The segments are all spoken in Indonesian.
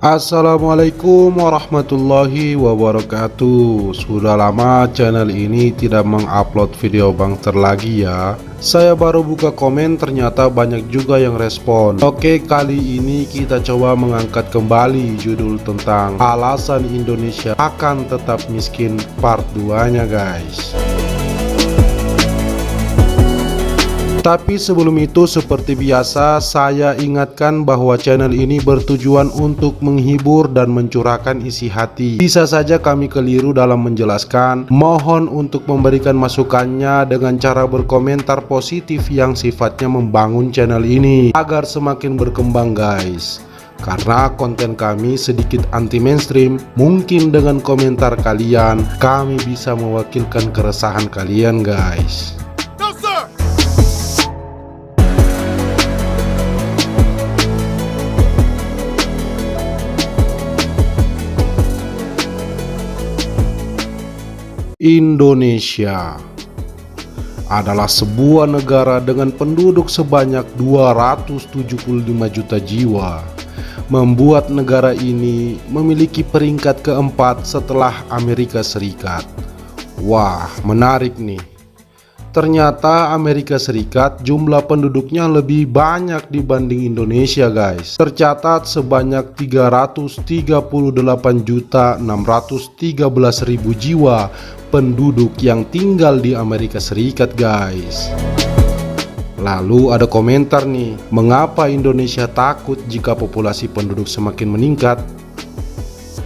Assalamualaikum warahmatullahi wabarakatuh. Sudah lama channel ini tidak mengupload video Bangster lagi ya. Saya baru buka komen, ternyata banyak juga yang respon. Oke, kali ini kita coba mengangkat kembali judul tentang alasan Indonesia akan tetap miskin part 2 nya guys. Tapi sebelum itu, seperti biasa saya ingatkan bahwa channel ini bertujuan untuk menghibur dan mencurahkan isi hati. Bisa saja kami keliru dalam menjelaskan. Mohon untuk memberikan masukannya dengan cara berkomentar positif yang sifatnya membangun channel ini agar semakin berkembang guys. Karena konten kami sedikit anti mainstream, mungkin dengan komentar kalian kami bisa mewakilkan keresahan kalian guys. Indonesia adalah sebuah negara dengan penduduk sebanyak 275 juta jiwa, membuat negara ini memiliki peringkat keempat setelah Amerika Serikat. Wah, menarik nih. Ternyata Amerika Serikat jumlah penduduknya lebih banyak dibanding Indonesia guys. Tercatat sebanyak 338.613.000 jiwa penduduk yang tinggal di Amerika Serikat guys. Lalu ada komentar nih, mengapa Indonesia takut jika populasi penduduk semakin meningkat?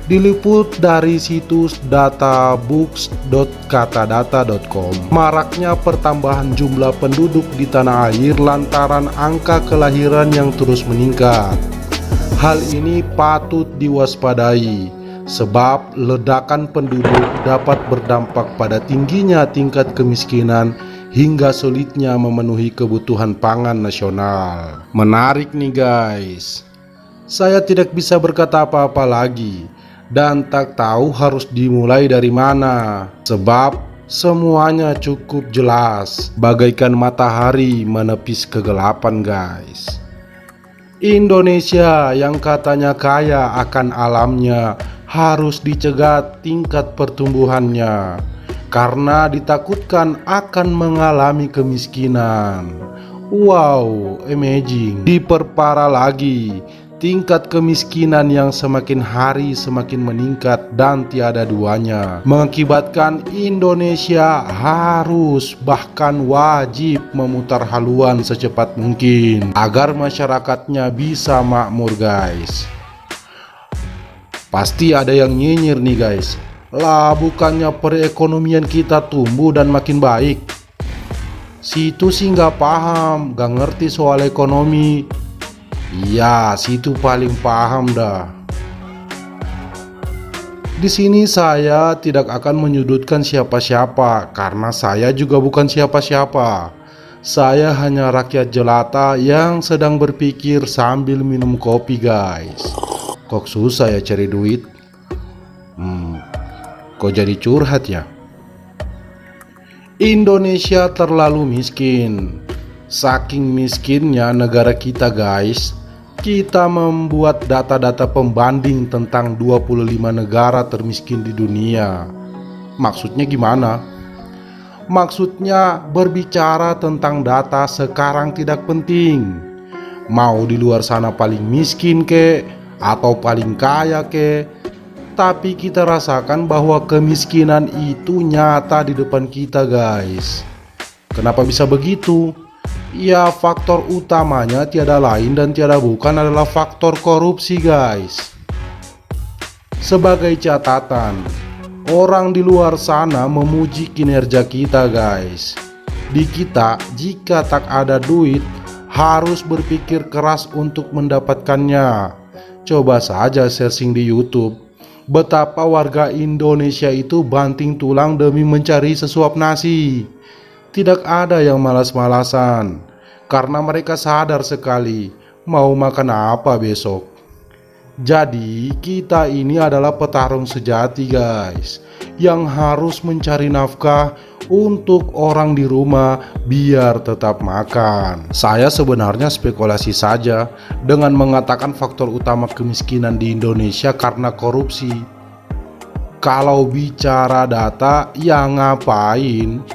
Diliput dari situs databooks.katadata.com, maraknya pertambahan jumlah penduduk di tanah air lantaran angka kelahiran yang terus meningkat. Hal ini patut diwaspadai, sebab ledakan penduduk dapat berdampak pada tingginya tingkat kemiskinan hingga sulitnya memenuhi kebutuhan pangan nasional. Menarik nih guys. Saya tidak bisa berkata apa-apa lagi dan tak tahu harus dimulai dari mana, sebab semuanya cukup jelas bagaikan matahari menepis kegelapan guys. Indonesia yang katanya kaya akan alamnya harus dicegat tingkat pertumbuhannya karena ditakutkan akan mengalami kemiskinan. Wow, amazing. Diperparah lagi, tingkat kemiskinan yang semakin hari semakin meningkat dan tiada duanya, mengakibatkan Indonesia harus bahkan wajib memutar haluan secepat mungkin agar masyarakatnya bisa makmur guys. Pasti ada yang nyinyir nih guys, lah bukannya perekonomian kita tumbuh dan makin baik? Situ sih nggak paham, nggak ngerti soal ekonomi. Iya, situ paling paham dah. Di sini saya tidak akan menyudutkan siapa-siapa karena saya juga bukan siapa-siapa. Saya hanya rakyat jelata yang sedang berpikir sambil minum kopi guys. Kok susah ya cari duit? Kok jadi curhat ya? Indonesia terlalu miskin. Saking miskinnya negara kita guys, kita membuat data-data pembanding tentang 25 negara termiskin di dunia. Maksudnya gimana? Maksudnya berbicara tentang data sekarang tidak penting. Mau di luar sana paling miskin kek atau paling kaya kek, tapi kita rasakan bahwa kemiskinan itu nyata di depan kita guys. Kenapa bisa begitu? Ya, faktor utamanya tiada lain dan tiada bukan adalah faktor korupsi guys. Sebagai catatan, orang di luar sana memuji kinerja kita guys. Di kita, jika tak ada duit, harus berpikir keras untuk mendapatkannya. Coba saja searching di YouTube, betapa warga Indonesia itu banting tulang demi mencari sesuap nasi. Tidak ada yang malas-malasan, karena mereka sadar sekali mau makan apa besok. Jadi kita ini adalah petarung sejati guys, yang harus mencari nafkah untuk orang di rumah biar tetap makan. Saya sebenarnya spekulasi saja dengan mengatakan faktor utama kemiskinan di Indonesia karena korupsi. Kalau bicara data, ya ngapain?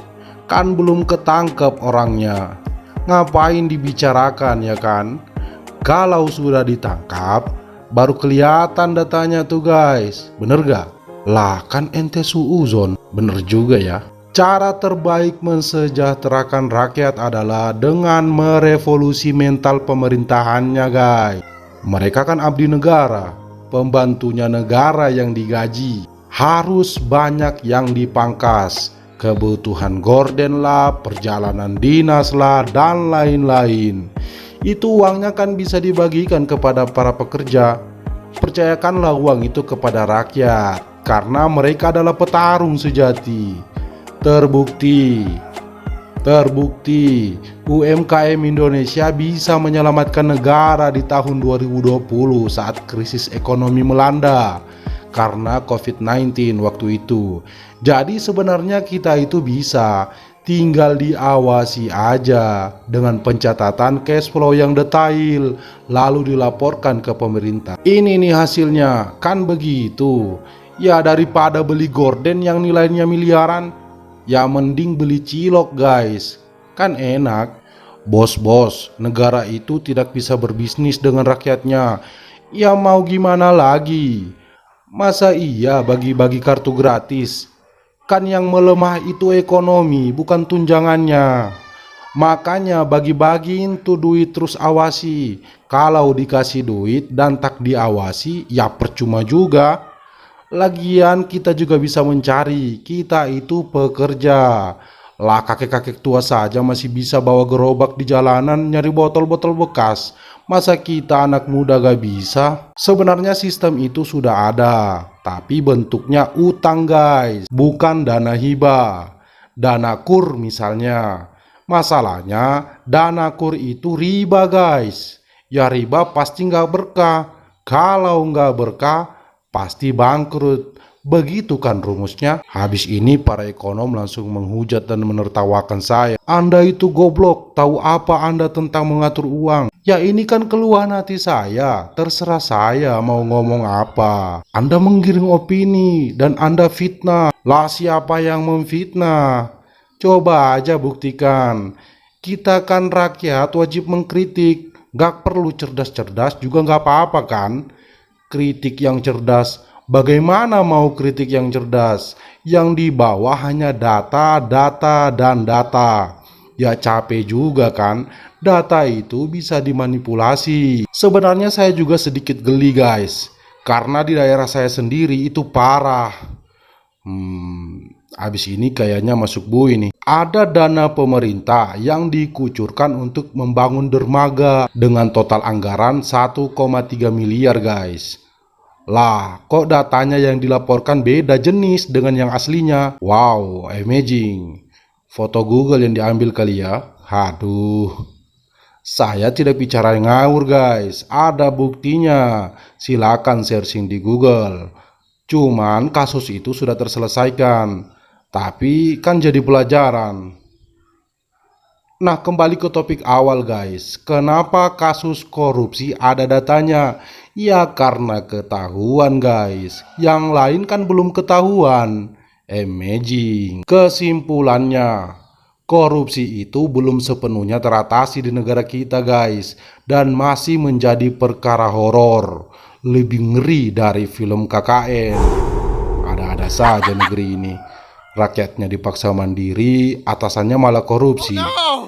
Kan belum ketangkep orangnya. Ngapain dibicarakan ya kan? Kalau sudah ditangkap, baru kelihatan datanya tuh guys. Bener gak? Lah kan ente suuzon. Bener juga ya. Cara terbaik mensejahterakan rakyat adalah dengan merevolusi mental pemerintahannya guys. Mereka kan abdi negara, pembantunya negara yang digaji. Harus banyak yang dipangkas. Kebutuhan gorden lah, perjalanan dinas lah, dan lain-lain. Itu uangnya kan bisa dibagikan kepada para pekerja. Percayakanlah uang itu kepada rakyat, karena mereka adalah petarung sejati. Terbukti UMKM Indonesia bisa menyelamatkan negara di tahun 2020 saat krisis ekonomi melanda karena COVID-19 waktu itu. Jadi sebenarnya kita itu bisa, tinggal diawasi aja dengan pencatatan cash flow yang detail, lalu dilaporkan ke pemerintah. Ini nih hasilnya, kan begitu. Ya daripada beli gorden yang nilainya miliaran, ya mending beli cilok guys. Kan enak. Bos-bos, negara itu tidak bisa berbisnis dengan rakyatnya. Ya mau gimana lagi? Masa iya bagi-bagi kartu gratis? Kan yang melemah itu ekonomi, bukan tunjangannya. Makanya bagi-bagiin tuh duit, terus awasi. Kalau dikasih duit dan tak diawasi, ya percuma juga. Lagian kita juga bisa mencari, kita itu pekerja. Lah kakek-kakek tua saja masih bisa bawa gerobak di jalanan nyari botol-botol bekas. Masa kita anak muda gak bisa? Sebenarnya sistem itu sudah ada, tapi bentuknya utang guys, bukan dana hibah. Dana kur misalnya. Masalahnya dana kur itu riba guys. Ya riba pasti gak berkah. Kalau gak berkah pasti bangkrut. Begitu kan rumusnya. Habis ini para ekonom langsung menghujat dan menertawakan saya. Anda itu goblok, tahu apa Anda tentang mengatur uang? Ya ini kan keluhan hati saya, terserah saya mau ngomong apa. Anda menggiring opini dan Anda fitnah. Lah siapa yang memfitnah? Coba aja buktikan. Kita kan rakyat wajib mengkritik. Gak perlu cerdas-cerdas juga gak apa-apa kan? Kritik yang cerdas. Bagaimana mau kritik yang cerdas? Yang di bawah hanya data, data, dan data. Ya capek juga kan? Data itu bisa dimanipulasi. Sebenarnya saya juga sedikit geli guys, karena di daerah saya sendiri itu parah. Abis ini kayaknya masuk bu ini. Ada dana pemerintah yang dikucurkan untuk membangun dermaga dengan total anggaran 1,3 miliar guys. Lah, kok datanya yang dilaporkan beda jenis dengan yang aslinya? Wow, amazing. Foto Google yang diambil kali ya? Aduh. Saya tidak bicara ngawur guys, ada buktinya. Silakan searching di Google. Cuman kasus itu sudah terselesaikan. Tapi kan jadi pelajaran. Nah, kembali ke topik awal guys. Kenapa kasus korupsi ada datanya? Ya karena ketahuan guys. Yang lain kan belum ketahuan. Amazing. Kesimpulannya, korupsi itu belum sepenuhnya teratasi di negara kita guys. Dan masih menjadi perkara horor. Lebih ngeri dari film KKN. Ada-ada saja negeri ini. Rakyatnya dipaksa mandiri, atasannya malah korupsi.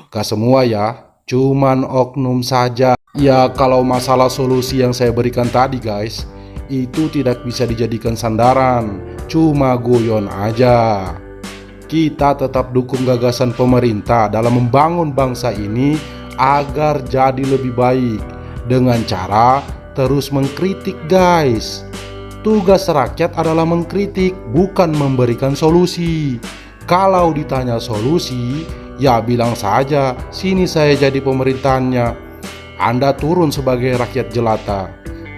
Gak semua ya, cuman oknum saja. Ya kalau masalah solusi yang saya berikan tadi guys, itu tidak bisa dijadikan sandaran, cuma guyon aja. Kita tetap dukung gagasan pemerintah dalam membangun bangsa ini agar jadi lebih baik, dengan cara terus mengkritik guys. Tugas rakyat adalah mengkritik, bukan memberikan solusi. Kalau ditanya solusi, ya bilang saja, sini saya jadi pemerintahannya. Anda turun sebagai rakyat jelata.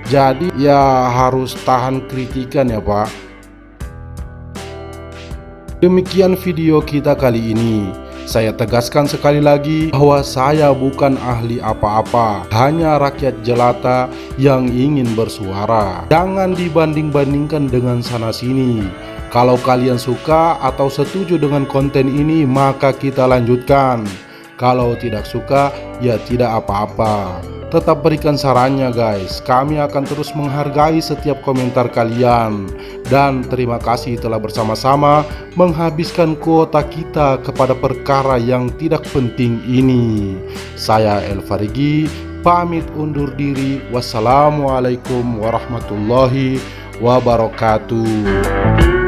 Jadi ya harus tahan kritikan ya Pak. Demikian video kita kali ini. Saya tegaskan sekali lagi bahwa saya bukan ahli apa-apa, hanya rakyat jelata yang ingin bersuara. Jangan dibanding-bandingkan dengan sana-sini. Kalau kalian suka atau setuju dengan konten ini, maka kita lanjutkan. Kalau tidak suka, ya tidak apa-apa. Tetap berikan sarannya guys. Kami akan terus menghargai setiap komentar kalian. Dan terima kasih telah bersama-sama menghabiskan kuota kita kepada perkara yang tidak penting ini. Saya El Farigi, pamit undur diri. Wassalamualaikum warahmatullahi wabarakatuh.